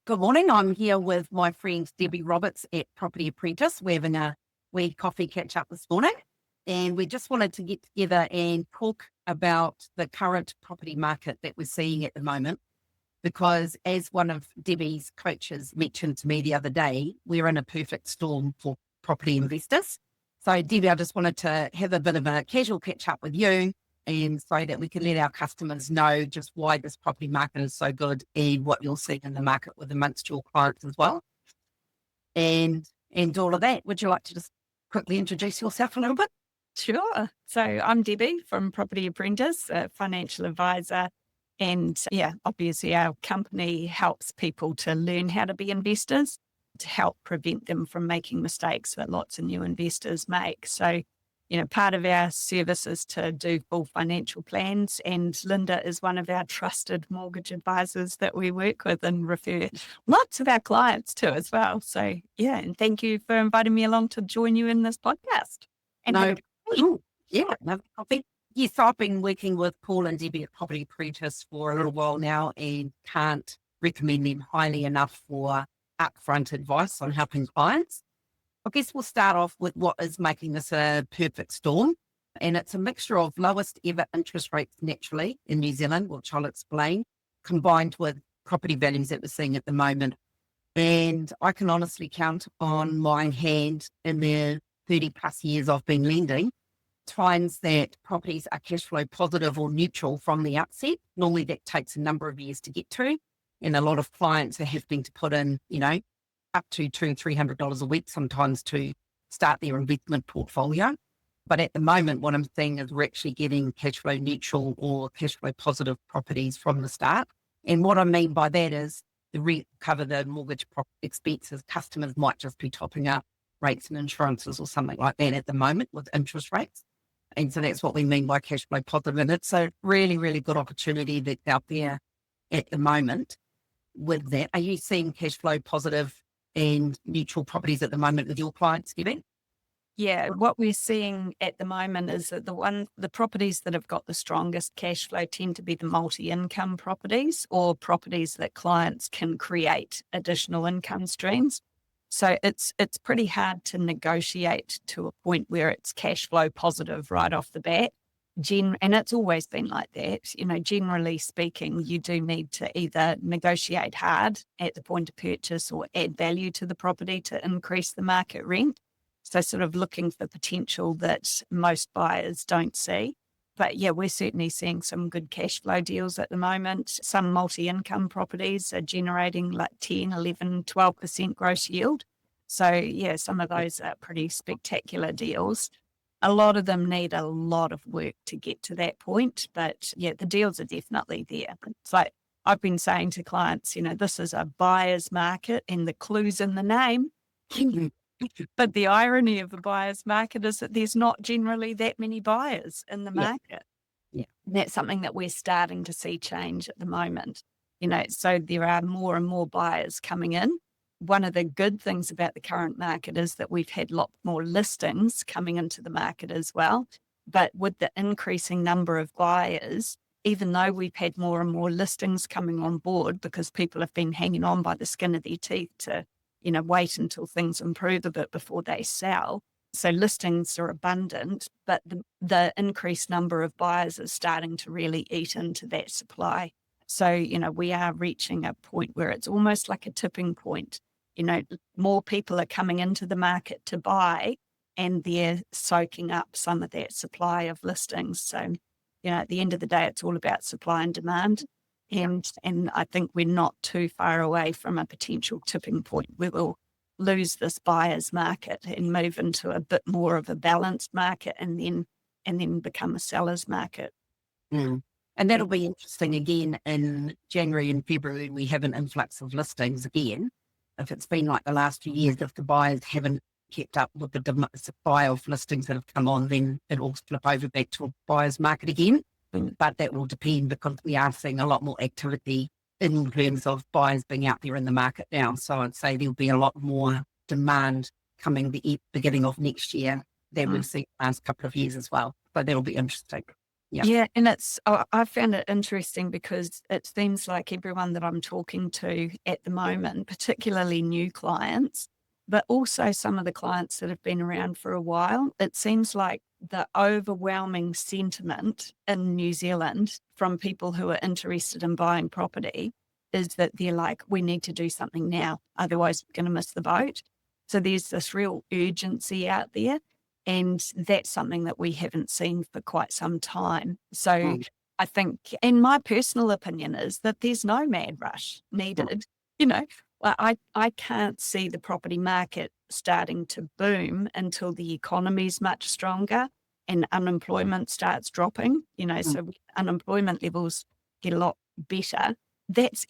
Good morning. I'm here with my friend Debbie Roberts at Property Apprentice. We're having a wee coffee catch up this morning, and we just wanted to get together and talk about the current property market that we're seeing at the moment. Because as one of Debbie's coaches mentioned to me the other day, we're in a perfect storm for property investors. So Debbie, I just wanted to have a bit of a casual catch up with you and so that we can let our customers know just why this property market is so good and what you'll see in the market with amongst your clients as well. And all of that. Would you like to just quickly introduce yourself a little bit? Sure. So I'm Debbie from Property Apprentice, a financial advisor. And obviously our company helps people to learn how to be investors, to help prevent them from making mistakes that lots of new investors make. So, part of our service is to do full financial plans. And Linda is one of our trusted mortgage advisors that we work with and refer lots of our clients to as well. So, and thank you for inviting me along to join you in this podcast. And No, I think, yes, I've been working with Paul and Debbie at Property Apprentice for a little while now and can't recommend them highly enough for upfront advice on helping clients. I guess we'll start off with what is making this a perfect storm. And it's a mixture of lowest ever interest rates naturally in New Zealand, which I'll explain, combined with property values that we're seeing at the moment. And I can honestly count on my hand in the 30 plus years I've been lending, times that properties are cash flow positive or neutral from the outset. Normally that takes a number of years to get to. And a lot of clients are having to put in, up to $200 and $300 a week sometimes to start their investment portfolio. But at the moment, what I'm seeing is we're actually getting cash flow neutral or cash flow positive properties from the start. And what I mean by that is cover the mortgage expenses. Customers might just be topping up rates and insurances or something like that at the moment with interest rates. And so that's what we mean by cash flow positive. And it's a really, really good opportunity that's out there at the moment with that. Are you seeing cash flow positive and neutral properties at the moment with your clients, Debbie? Yeah, what we're seeing at the moment is that the properties that have got the strongest cash flow tend to be the multi-income properties or properties that clients can create additional income streams. So it's pretty hard to negotiate to a point where it's cash flow positive right off the bat. And it's always been like that. Generally speaking, you do need to either negotiate hard at the point of purchase or add value to the property to increase the market rent. So sort of looking for potential that most buyers don't see. But we're certainly seeing some good cash flow deals at the moment. Some multi-income properties are generating like 10, 11, 12% gross yield. So some of those are pretty spectacular deals. A lot of them need a lot of work to get to that point, but the deals are definitely there. It's like I've been saying to clients, this is a buyer's market and the clue's in the name. But the irony of the buyer's market is that there's not generally that many buyers in the market. Yeah. And that's something that we're starting to see change at the moment. So there are more and more buyers coming in. One of the good things about the current market is that we've had a lot more listings coming into the market as well. But with the increasing number of buyers, even though we've had more and more listings coming on board because people have been hanging on by the skin of their teeth to, wait until things improve a bit before they sell. So listings are abundant, but the increased number of buyers is starting to really eat into that supply. So, we are reaching a point where it's almost like a tipping point. More people are coming into the market to buy and they're soaking up some of that supply of listings. So, at the end of the day, it's all about supply and demand. And I think we're not too far away from a potential tipping point where we'll lose this buyer's market and move into a bit more of a balanced market and then become a seller's market. Mm. And that'll be interesting again in January and February. We have an influx of listings again. If it's been like the last few years, if the buyers haven't kept up with the supply of listings that have come on, then it'll flip over back to a buyer's market again. But that will depend because we are seeing a lot more activity in terms of buyers being out there in the market now. So I'd say there'll be a lot more demand coming the beginning of next year than we've seen the last couple of years as well. So that'll be interesting. Yeah. Yeah, and I found it interesting because it seems like everyone that I'm talking to at the moment, particularly new clients, but also some of the clients that have been around for a while, it seems like the overwhelming sentiment in New Zealand from people who are interested in buying property is that they're like, we need to do something now, otherwise we're going to miss the boat. So there's this real urgency out there. And that's something that we haven't seen for quite some time. So Mm, I think, and my personal opinion is that there's no mad rush mm, needed. You know, I can't see the property market starting to boom until the economy's much stronger and unemployment starts dropping. mm, So when unemployment levels get a lot better. That's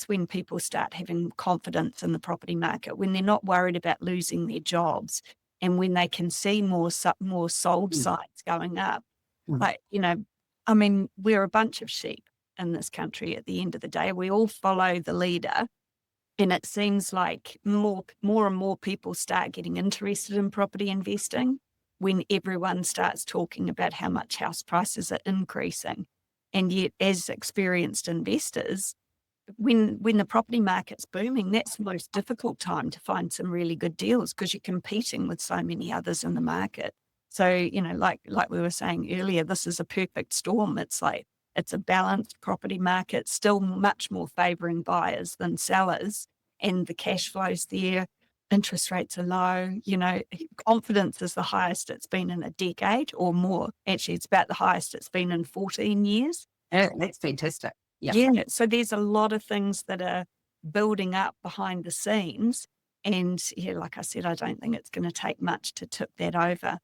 when people start having confidence in the property market, when they're not worried about losing their jobs and when they can see more sold mm, sites going up. mm. Like, I mean, we're a bunch of sheep in this country at the end of the day. We all follow the leader. And it seems like more and more people start getting interested in property investing when everyone starts talking about how much house prices are increasing. And yet, as experienced investors, when the property market's booming, that's the most difficult time to find some really good deals because you're competing with so many others in the market. So, like we were saying earlier, this is a perfect storm. It's like it's a balanced property market, still much more favoring buyers than sellers, and the cash flow's there. Interest rates are low, confidence is the highest it's been in a decade or more. Actually, it's about the highest it's been in 14 years. Yeah, that's fantastic. Yeah. Yeah, so there's a lot of things that are building up behind the scenes. And yeah, like I said, I don't think it's going to take much to tip that over.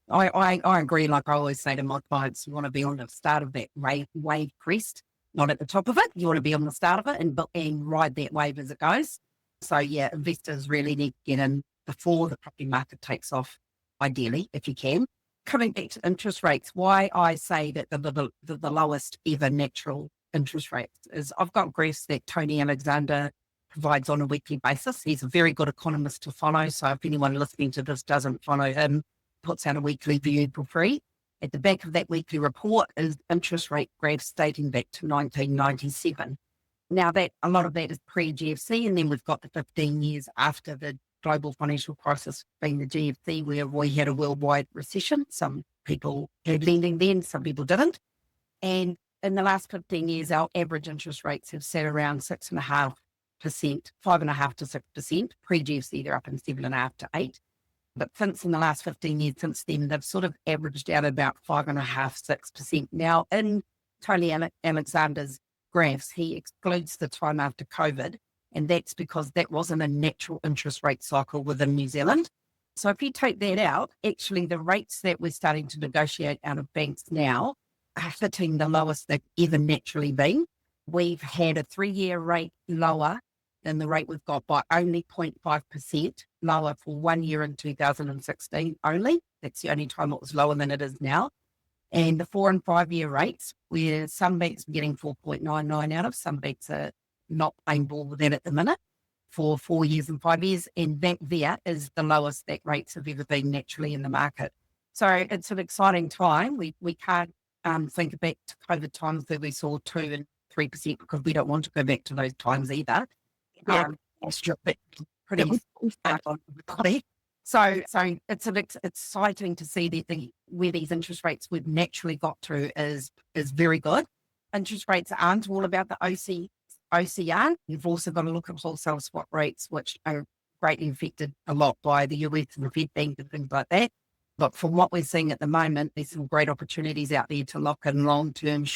I agree. Like I always say to my clients, you want to be on the start of that wave crest, not at the top of it. You want to be on the start of it and ride that wave as it goes. So yeah, investors really need to get in before the property market takes off, ideally, if you can. Coming back to interest rates, why I say that the lowest ever natural interest rates is I've got graphs that Tony Alexander provides on a weekly basis. He's a very good economist to follow. So if anyone listening to this doesn't follow him, puts out a weekly view for free. At the back of that weekly report is interest rate graphs dating back to 1997. Now that a lot of that is pre-GFC, and then we've got the 15 years after the global financial crisis being the GFC, where we had a worldwide recession. Some people had lending then, some people didn't. And in the last 15 years, our average interest rates have sat around 6.5%, 5.5% to 6%. Pre-GFC, they're up in 7.5% to 8%. But since in the last 15 years since then, they've sort of averaged out about 5.5%, 6%. Now, in Tony Alexander's graphs, he excludes the time after COVID, and that's because that wasn't a natural interest rate cycle within New Zealand. So if you take that out, actually the rates that we're starting to negotiate out of banks now are hitting the lowest they've ever naturally been. We've had a 3-year rate lower than the rate we've got by only 0.5% lower for 1 year in 2016 only. That's the only time it was lower than it is now. And the 4 and 5 year rates, where some banks are getting 4.99 out of, some banks are not playing ball with that at the minute for 4 years and 5 years. And that there is the lowest that rates have ever been naturally in the market. So it's an exciting time. We can't think back to COVID times that we saw 2 and 3% because we don't want to go back to those times either. Yeah. It's pretty hard on everybody. So it's exciting to see that where these interest rates we've naturally got to is very good. Interest rates aren't all about the OCR. You've also got to look at wholesale swap rates, which are greatly affected a lot by the US and the Fed Bank and things like that. But from what we're seeing at the moment, there's some great opportunities out there to lock in long-term,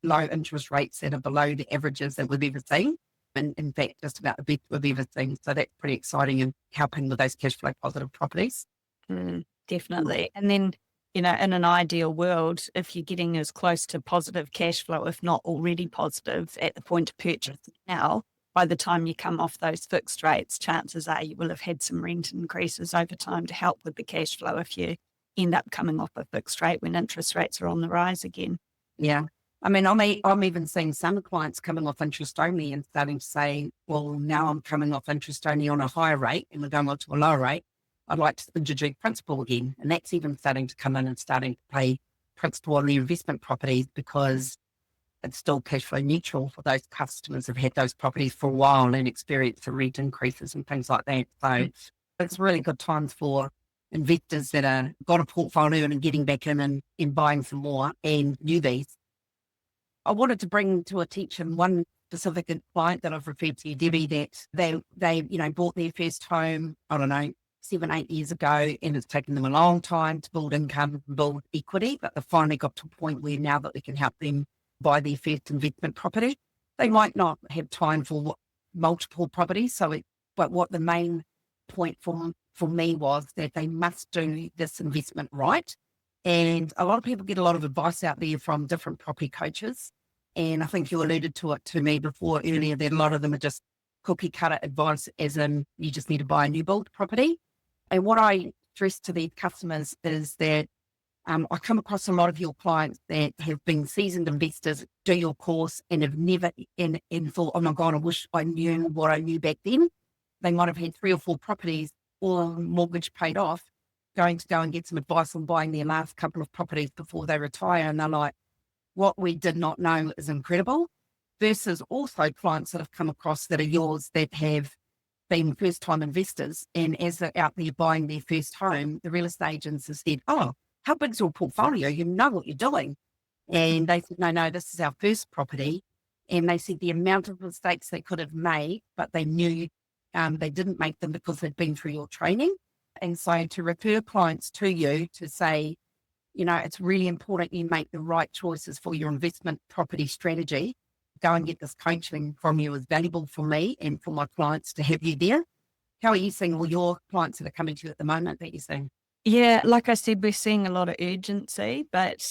low interest rates that are below the averages that we've ever seen. And in fact, just about the best we've ever seen. So that's pretty exciting and helping with those cash flow positive properties. Definitely. And then, in an ideal world, if you're getting as close to positive cash flow, if not already positive at the point of purchase now, by the time you come off those fixed rates, chances are you will have had some rent increases over time to help with the cash flow if you end up coming off a fixed rate when interest rates are on the rise again. Yeah. I mean, I'm even seeing some clients coming off interest only and starting to say, well, now I'm coming off interest only on a higher rate and we're going on to a lower rate. I'd like to introduce principal again. And that's even starting to come in and starting to play principal on the investment properties because it's still cash flow neutral for those customers who've had those properties for a while and experienced the rent increases and things like that. So it's really good times for investors that are got a portfolio and getting back in and buying some more, and newbies. I wanted to bring to attention one specific client that I've referred to you, Debbie, that they bought their first home, I don't know, 7-8 years ago, and it's taken them a long time to build income and build equity, but they finally got to a point where now that we can help them buy their first investment property. They might not have time for multiple properties, but what the main point for me was that they must do this investment right. And a lot of people get a lot of advice out there from different property coaches. And I think you alluded to it to me before earlier that a lot of them are just cookie cutter advice, as in you just need to buy a new build property. And what I stress to these customers is that I come across a lot of your clients that have been seasoned investors, do your course, and have never and thought, oh my God, I wish I knew what I knew back then. They might have had 3 or 4 properties or mortgage paid off, going to go and get some advice on buying their last couple of properties before they retire. And they're like, what we did not know is incredible. Versus also clients that have come across that are yours that have been first-time investors. And as they're out there buying their first home, the real estate agents have said, oh, how big's your portfolio? You know what you're doing. And they said, no, this is our first property. And they said the amount of mistakes they could have made, but they knew they didn't make them because they'd been through your training. And so to refer clients to you to say, it's really important you make the right choices for your investment property strategy. Go and get this coaching from you is valuable for me and for my clients to have you there. How are you seeing all your clients that are coming to you at the moment that you're seeing? Yeah, like I said, we're seeing a lot of urgency, but,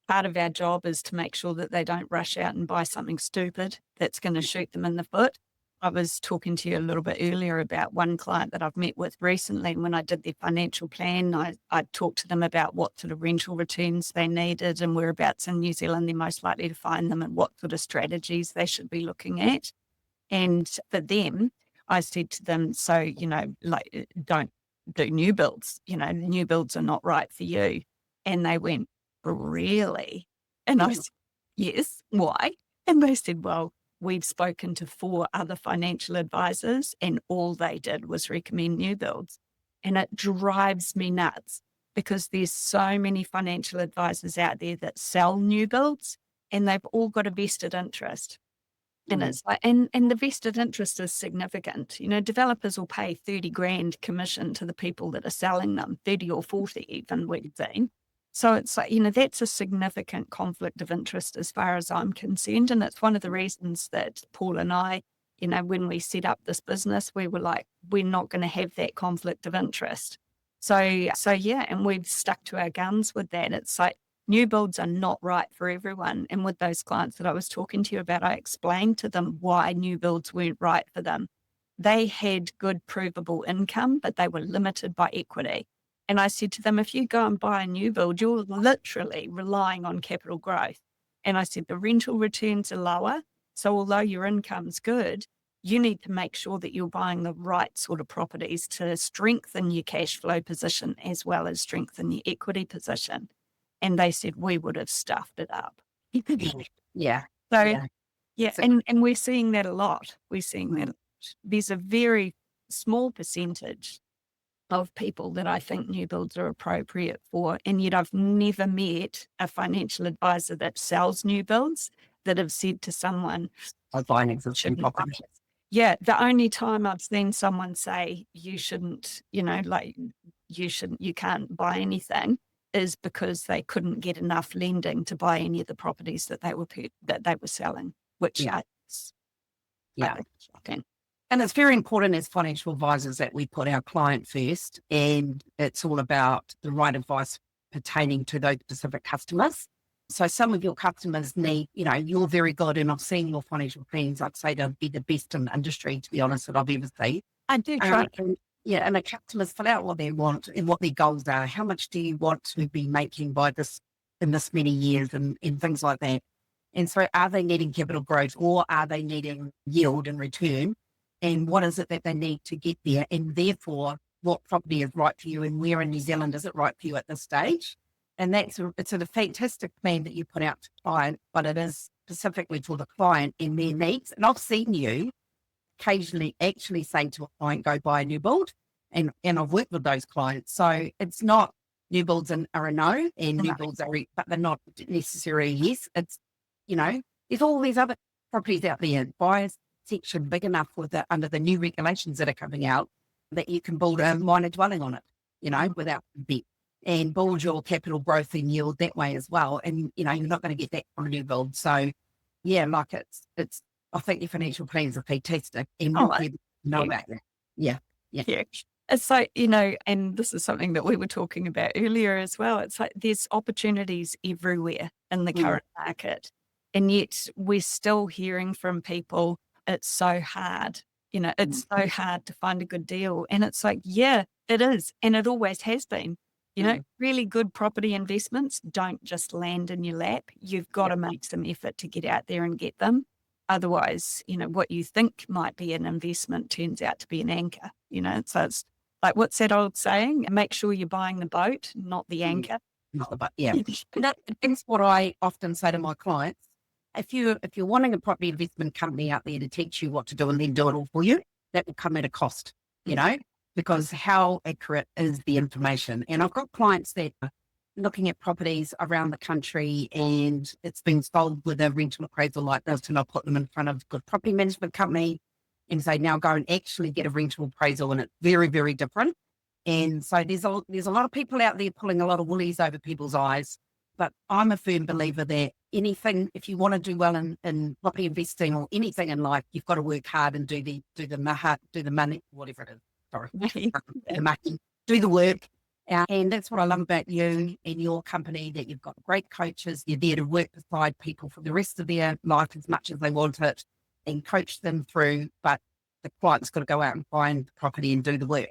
part of our job is to make sure that they don't rush out and buy something stupid that's going to shoot them in the foot. I was talking to you a little bit earlier about one client that I've met with recently. And when I did their financial plan, I talked to them about what sort of rental returns they needed and whereabouts in New Zealand they're most likely to find them and what sort of strategies they should be looking at. And for them, I said to them, so, don't do new builds. New builds are not right for you. And they went, really? And I said, yes, why? And they said, well, we've spoken to 4 other financial advisors and all they did was recommend new builds. And it drives me nuts because there's so many financial advisors out there that sell new builds and they've all got a vested interest. And it's like, and the vested interest is significant. Developers will pay 30 grand commission to the people that are selling them, 30 or 40 even, we've seen. So it's like, that's a significant conflict of interest as far as I'm concerned. And it's one of the reasons that Paul and I, when we set up this business, we were like, we're not going to have that conflict of interest. So yeah, and we've stuck to our guns with that. It's like new builds are not right for everyone. And with those clients that I was talking to you about, I explained to them why new builds weren't right for them. They had good provable income, but they were limited by equity. And I said to them, if you go and buy a new build, you're literally relying on capital growth. And I said, the rental returns are lower. So although your income's good, you need to make sure that you're buying the right sort of properties to strengthen your cash flow position as well as strengthen your equity position. And they said, we would have stuffed it up. Yeah. So, yeah. And we're seeing that a lot. We're seeing that. There's a very small percentage of people that I think new builds are appropriate for. And yet I've never met a financial advisor that sells new builds that have said to someone, I buy an existing property. Yeah, the only time I've seen someone say you shouldn't, you can't buy anything is because they couldn't get enough lending to buy any of the properties that they were selling, which Yeah. I think is shocking. And it's very important as financial advisors that we put our client first, and it's all about the right advice pertaining to those specific customers. So some of your customers need, you're very good, and I've seen your financial plans. I'd say they'd be the best in the industry, to be honest, that I've ever seen. I do try. And the customers fill out what they want and what their goals are. How much do you want to be making by this in this many years and things like that? And so are they needing capital growth or are they needing yield and return? And what is it that they need to get there? And therefore, what property is right for you and where in New Zealand is it right for you at this stage? And it's a fantastic plan that you put out to client, but it is specifically for the client and their needs. And I've seen you occasionally actually say to a client, go buy a new build. And I've worked with those clients. So it's not new builds are a no and new builds are, but they're not necessarily yes. It's, there's all these other properties out there. Buy a section big enough under the new regulations that are coming out that you can build a minor dwelling on it, without debt, and build your capital growth and yield that way as well. And, you're not going to get that from a new build. So yeah, like it's, I think your financial plans are fantastic and people know about that. Yeah. It's like, and this is something that we were talking about earlier as well. It's like there's opportunities everywhere in the current market. And yet we're still hearing from people, it's so hard. It's so hard to find a good deal. And it's like, yeah, it is. And it always has been. Really good property investments don't just land in your lap. You've got to make some effort to get out there and get them. Otherwise, what you think might be an investment turns out to be an anchor. So it's like, what's that old saying? Make sure you're buying the boat, not the anchor. Not the boat, yeah. And that's what I often say to my clients. If you're wanting a property investment company out there to teach you what to do and then do it all for you, that will come at a cost, because how accurate is the information? And I've got clients that are looking at properties around the country and it's been sold with a rental appraisal like this, and I'll put them in front of a good property management company and say, now go and actually get a rental appraisal, and it's very, very different. And so there's a lot of people out there pulling a lot of woolies over people's eyes. But I'm a firm believer that if you want to do well in property investing or anything in life, you've got to work hard and do the money, whatever it is. Sorry, the money, do the work. And that's what I love about you and your company, that you've got great coaches. You're there to work beside people for the rest of their life as much as they want it and coach them through. But the client's got to go out and find the property and do the work,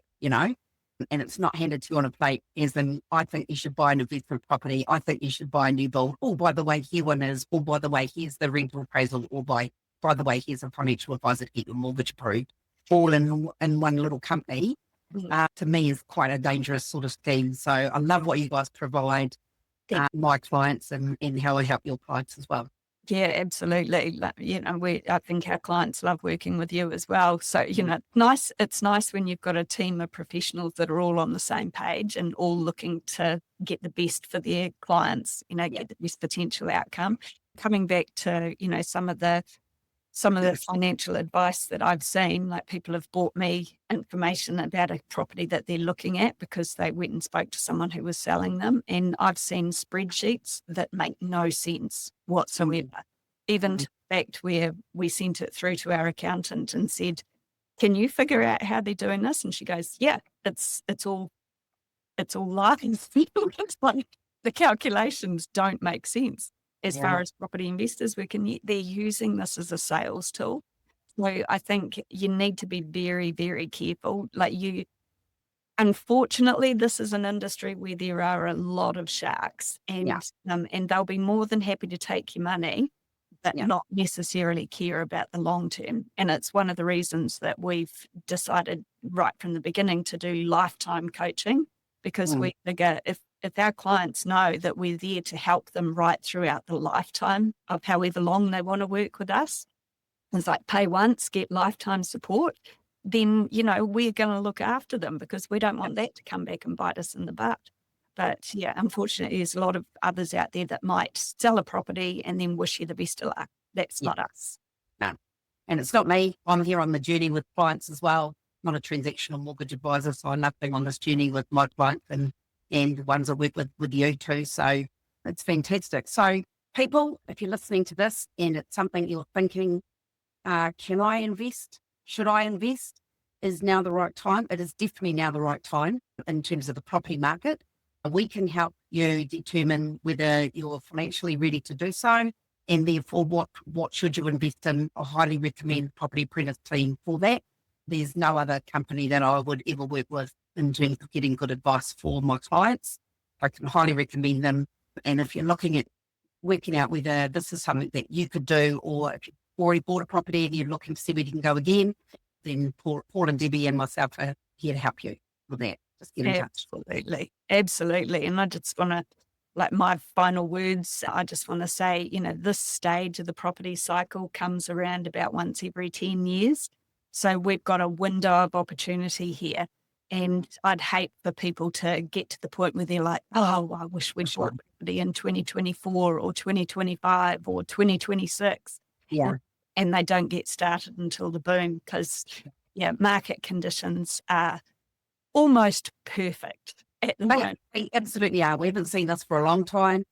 and it's not handed to you on a plate as in, I think you should buy an investment property. I think you should buy a new build. Oh, by the way, here one is. Or by the way, here's the rental appraisal. Or by the way, here's a financial advisor to get your mortgage approved. All in one little company, to me is quite a dangerous sort of scheme. So I love what you guys provide my clients and how I help your clients as well. Yeah, absolutely. I think our clients love working with you as well. So, it's nice when you've got a team of professionals that are all on the same page and all looking to get the best for their clients, get the best potential outcome. Coming back to, some of the financial advice that I've seen, like people have brought me information about a property that they're looking at because they went and spoke to someone who was selling them. And I've seen spreadsheets that make no sense whatsoever. Even to the fact where we sent it through to our accountant and said, can you figure out how they're doing this? And she goes, yeah, it's all lies. It's like the calculations don't make sense. As far as property investors, they're using this as a sales tool. So I think you need to be very, very careful. Unfortunately, this is an industry where there are a lot of sharks, and they'll be more than happy to take your money, but not necessarily care about the long term. And it's one of the reasons that we've decided right from the beginning to do lifetime coaching, because we figure if our clients know that we're there to help them right throughout the lifetime of however long they want to work with us, it's like pay once, get lifetime support, then, we're going to look after them because we don't want that to come back and bite us in the butt. But yeah, unfortunately, there's a lot of others out there that might sell a property and then wish you the best of luck. That's not us. No. And it's not me. I'm here on the journey with clients as well. Not a transactional mortgage advisor, so I'm not being on this journey with my clients and the ones I work with you too. So it's fantastic. So people, if you're listening to this and it's something you're thinking, can I invest? Should I invest? Is now the right time? It is definitely now the right time in terms of the property market. We can help you determine whether you're financially ready to do so, and therefore what should you invest in. I highly recommend Property Apprentice team for that. There's no other company that I would ever work with in terms of getting good advice for my clients. I can highly recommend them. And if you're looking at working out whether this is something that you could do, or if you've already bought a property and you're looking to see where you can go again, then Paul and Debbie and myself are here to help you with that. Just get in touch. Absolutely. And I just want to like my final words, I just want to say, this stage of the property cycle comes around about once every 10 years. So we've got a window of opportunity here. And I'd hate for people to get to the point where they're like, oh, I wish we'd bought property in 2024 or 2025 or 2026. Yeah. And they don't get started until the boom because, market conditions are almost perfect at the moment. They absolutely are. We haven't seen this for a long time.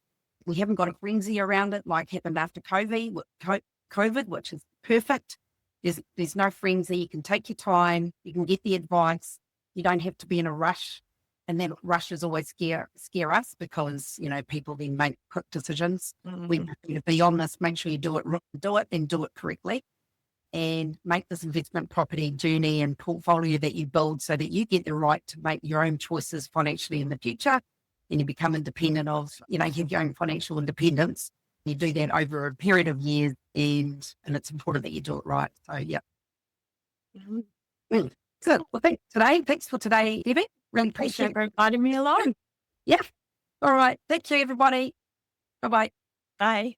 We haven't got a frenzy around it like happened after COVID, which is perfect. There's no frenzy. You can take your time. You can get the advice. You don't have to be in a rush. And that rushes always scare us because, people then make quick decisions. We need to be on this, make sure you do it correctly, and make this investment property journey and portfolio that you build so that you get the right to make your own choices financially in the future. And you become independent of, you have your own financial independence. You do that over a period of years and it's important that you do it right. So, yeah. Good. Well, thanks for today, Debbie. Really appreciate Thank you for inviting me along. Yeah. All right. Thank you, everybody. Bye-bye. Bye.